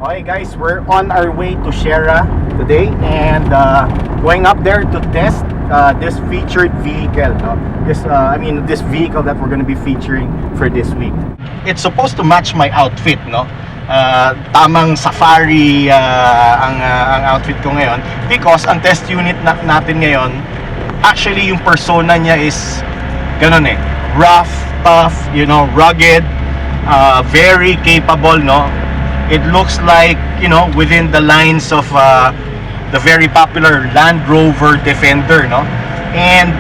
Okay guys, we're on our way to Sierra today and going up there to test this featured vehicle. No? This vehicle that we're going to be featuring for this week. It's supposed to match my outfit, no? Tamang safari ang outfit ko ngayon because ang test unit natin ngayon, actually yung persona niya is ganun eh, rough, tough, you know, rugged, very capable, no? It looks like, you know, within the lines of the very popular Land Rover Defender, no? And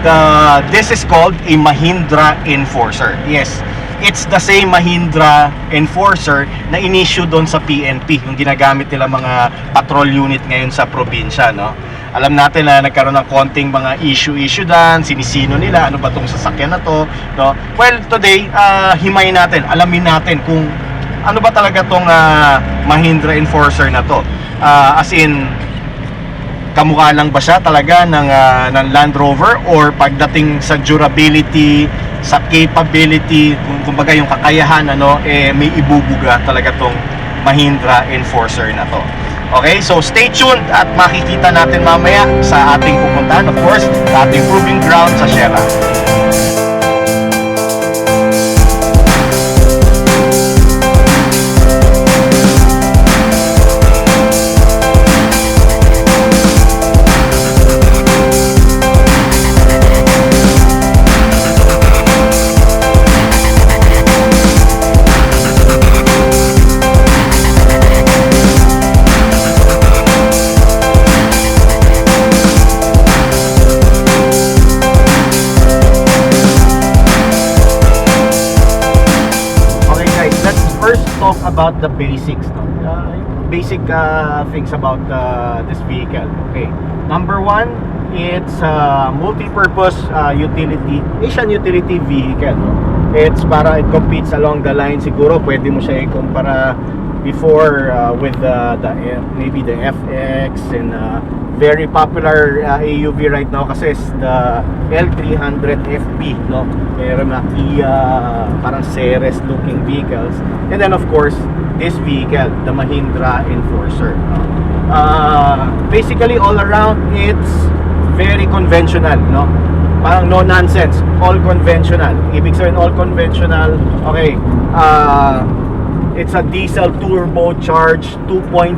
this is called a Mahindra Enforcer. Yes, it's the same Mahindra Enforcer na in-issue doon sa PNP, yung ginagamit nila mga patrol unit ngayon sa probinsya, no? Alam natin na nagkaroon ng konting mga issue dan, sinisino nila, ano ba tong sasakyan na to, no? Well, today, himayin natin, alamin natin kung ano ba talaga tong Mahindra Enforcer na to. As in, kamukha lang ba siya talaga ng Land Rover, or pagdating sa durability, sa capability, kumbaga yung kakayahan, ano, may ibubuga talaga tong Mahindra Enforcer na to. Okay, so stay tuned at makikita natin mamaya sa ating pupuntahan, of course, sa ating proving ground sa Sierra. Talk about the basics, no? Basic things about this vehicle. Okay, number one, it's a multi-purpose utility, Asian utility vehicle, no? It competes along the line. Siguro pwede mo siya ikumpara before with maybe the FX and very popular AUV right now kasi is the L300 FB, no? Meron na Kia, parang Ceres looking vehicles, and then of course this vehicle, the Mahindra Enforcer. Basically all around it's very conventional, no? Parang no nonsense, all conventional. Ibig sabihin all conventional. Okay, it's a diesel turbocharged 2.5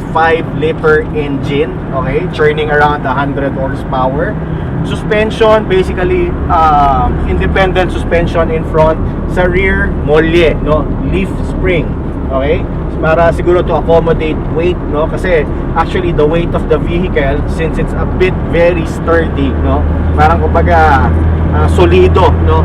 liter engine, okay, churning around 100 horsepower. Suspension, basically independent suspension in front. Sa rear, molye, no, leaf spring, okay, para siguro to accommodate weight, no, kasi actually the weight of the vehicle, since it's a bit very sturdy, no, parang kumbaga solido, no,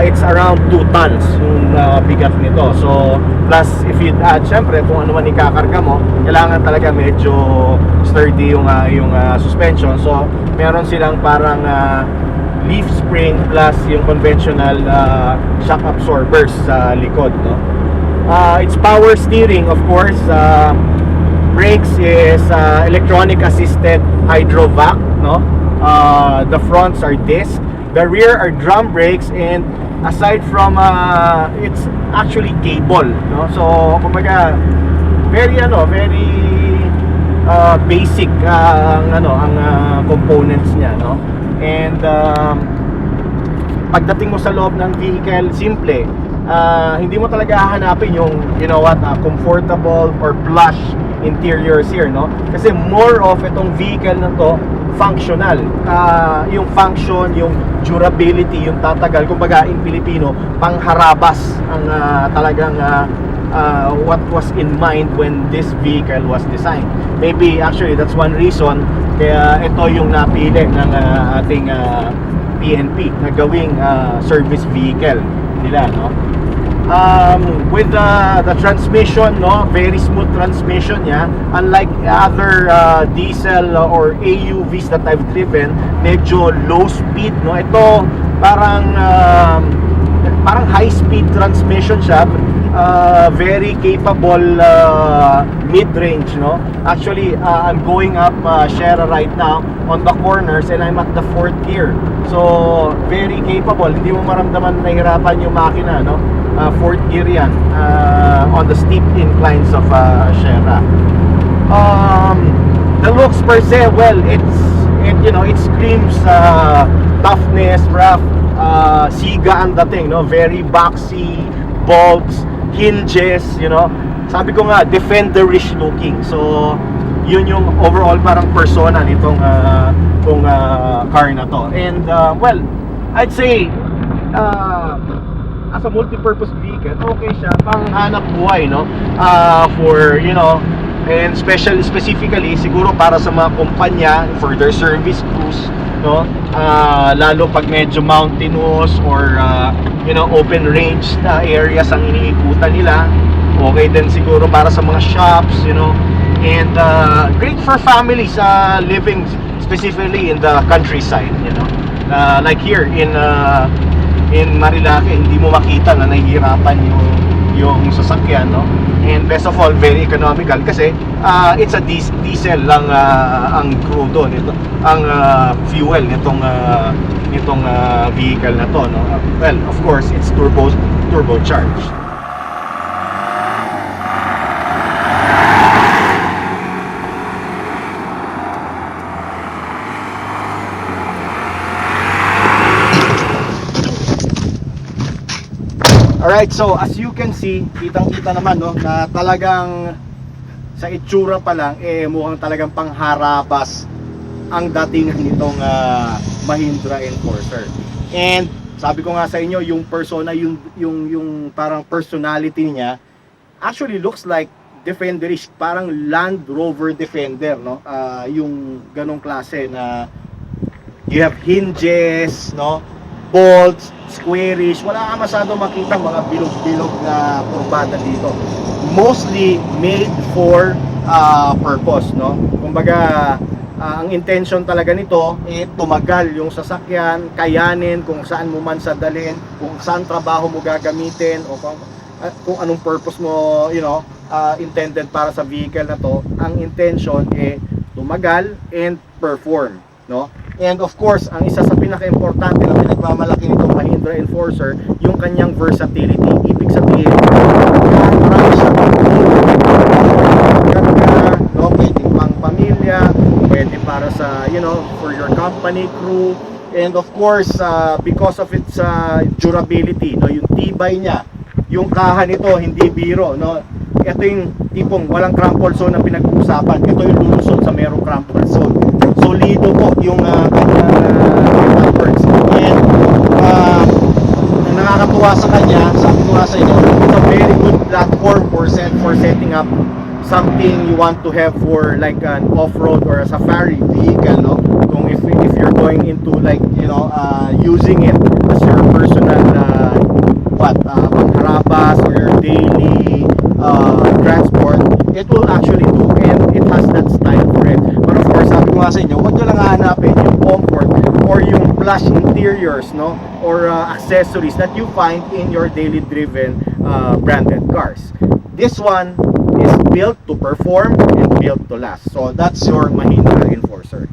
it's around 2 tons yung bigat nito. So plus if you add syempre kung ano man ikakarga mo, kailangan talaga medyo sturdy yung suspension. So meron silang parang leaf spring plus yung conventional shock absorbers sa likod, no. It's power steering, of course. Brakes is electronic assisted hydrovac, no. The fronts are disc. The rear are drum brakes, and aside from it's actually cable, no? So kumbaga very basic ang components niya, no? And pagdating mo sa loob ng vehicle, simple. Hindi mo talaga hahanapin yung comfortable or plush interiors here, no? Kasi more of itong vehicle na to functional. Yung function, yung durability, yung tatagal, kumbaga in Pilipino, pangharabas ang talagang what was in mind when this vehicle was designed. Maybe actually that's one reason kaya ito yung napili ng ating PNP na gawing service vehicle nila, no? With the transmission, no, very smooth transmission niya, unlike other diesel or AUVs that I've driven, medyo low speed, no. Ito parang high speed transmission siya, very capable mid-range, no. Actually I'm going up Sierra right now on the corners and I'm at the 4th gear, so very capable. Hindi mo maramdaman na nahirapan yung makina, no. 4th gear yan on the steep inclines of Sierra. The looks per se, well, it screams toughness, rough, siga ang dating, no? Very boxy, bolts, hinges, sabi ko nga, defenderish looking. So yun yung overall parang persona nitong car na to. And well, I'd say as a multi-purpose vehicle, okay siya pang hanap buhay, no? For and specifically siguro para sa mga kumpanya for their service crews, no? Lalo pag medyo mountainous or open range na areas ang iniikutan nila. Okay din siguro para sa mga shops, and great for families living specifically in the countryside, like here in Marilake, hindi mo makita na nahihirapan yung sasakyan, no? And best of all, very economical kasi it's a diesel lang ang crudo nito, ang fuel nitong vehicle na to, no? Well, of course, it's turbocharged. Alright, so as you can see, kitang-kita naman, no, na talagang sa itsura pa lang, mukhang talagang pangharabas ang datingan nitong Mahindra Enforcer. And sabi ko nga sa inyo, yung persona, yung parang personality niya, actually looks like Defenderish, parang Land Rover Defender, no? Yung ganong klase na you have hinges, no? Bolts, squarish, wala ka masyado makita mga bilog-bilog na kurbada dito. Mostly made for purpose, no? Kumbaga, ang intention talaga nito tumagal yung sasakyan, kayanin kung saan mo man sadalhin, kung saan trabaho mo gagamitin, o kung anong purpose mo, intended para sa vehicle na to. Ang intention tumagal and perform, no? And of course, ang isa sa pinaka-importante na pinagmamalaki nitong Mahindra Enforcer, yung kanyang versatility. Ibig sabihin, marami siyang no? Pwede pang pamilya, pwede para sa, for your company, crew. And of course, because of its durability, no? Yung tibay niya, yung kaha nito, hindi biro, no? Ito yung tipong walang crumple zone na pinag-uusapan. Ito yung lulusot sa merong crumple zone. Solido po yung kanyang works. And nakakatuwa sa kanya, sabi ko nga sa inyo, it's a very good platform for setting up something you want to have for like an off-road or a safari vehicle, no? Kung if you're going into like, using it as your personal pangharabas or your daily transport, it will actually do, and it has that style for it. But of course, sabi ko nga sa inyo, huwag nyo lang hahanapin yung comfort or yung plush interiors, no, or accessories that you find in your daily driven branded cars. This one is built to perform and built to last. So that's your Mahindra Enforcer.